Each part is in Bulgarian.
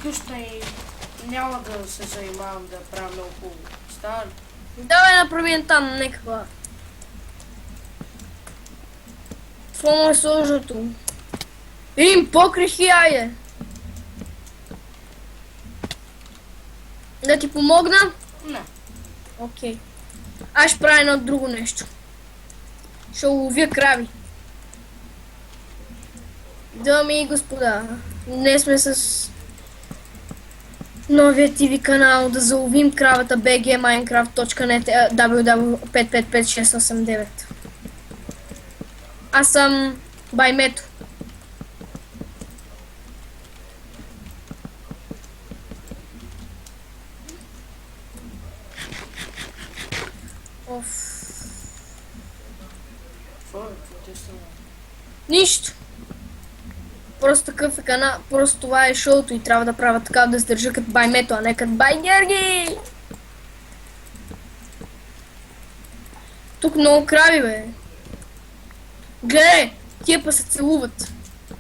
къща и няма да се занимавам да правя много хубаво. Става ли? Давай направим там някаква. Това му е сложното. Един покрихи, айде. Да ти помогна? Не. Окей. Аз ще правя едно друго нещо. Ще ловя крави. Дами и господа, днес сме с новия TV канал да заловим кравата bgminecraft.net www.5555689. Аз съм Баймето. Оф. Какво е? Какво ти е станало? Нищо. Просто такъв е канал, просто това е шоуто и трябва да правя така да се държа като Баймето, а не като Бай Георги. Тук много крави, бе. Гледай, тия па се целуват.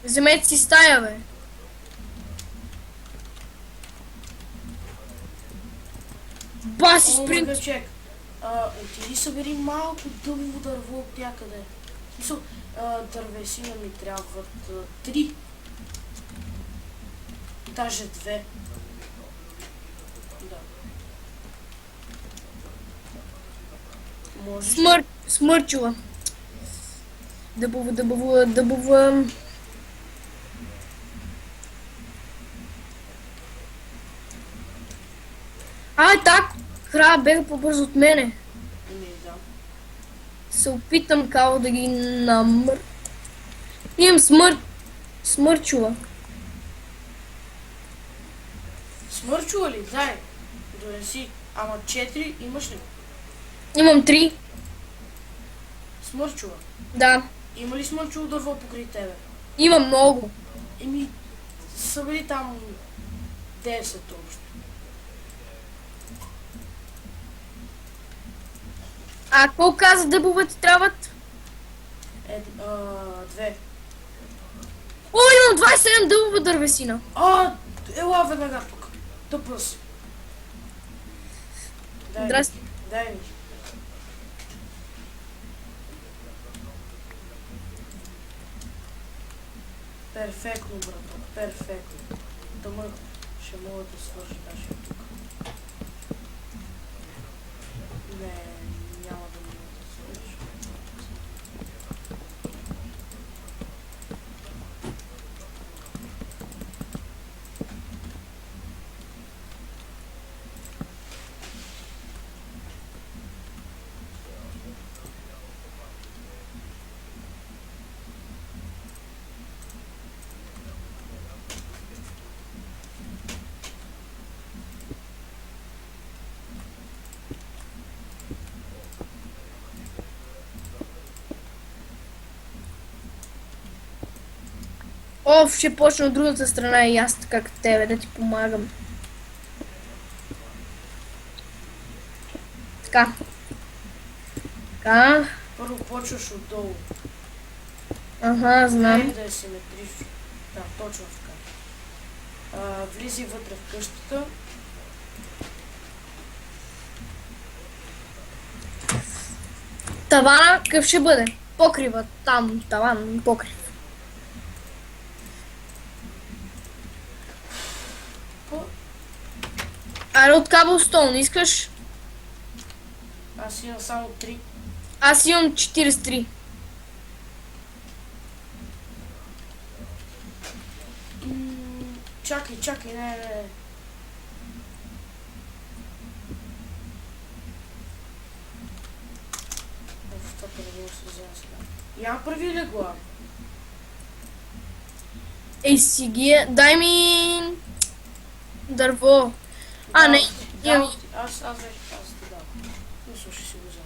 Вземете си стая, бе. Баси спринт. Мъгачек, отиди събери малко дъбово дърво от някъде. Мисъл, дървесина ми трябват 3. Даже 2. Да. Може. Смърчила. Дъбова. Так! Крава бега по-бързо от мене. Да. Се опитам као да ги Имам смърчува. Смърчува ли? Дай. Донеси. Ама 4 имаш ли? Имам 3. Смърчува. Да. Има ли смърчово дърво покрай тебе? Имам много. Еми, събери там 10 общо. А колко каза дъбове ти трябват? 2. О, имам 27 дъбова дървесина. Ела веднага тук. Тъпна си. Здрасти. Дай ми. Перфектно, брато. Перфектно. Тъмър ще мога да свържа даже тук. Не, няма да мога да свържа. Ще почна от другата страна и аз така като тебе да ти помагам. Така. Така. Първо почваш отдолу. Ага, знам. Не да е симетрично. Да, точно така. Влизай вътре в къщата. Тавана какъв ще бъде? Покрива. Там, таван, покрив. Аре от каблстоун, искаш? Аз имам само 3. Аз имам 43. Чакай, не. Това първо се взема сега. Я прави легла. Ей си ги дай ми дърво. Не. Аз ти дам. Но слушай си го взема.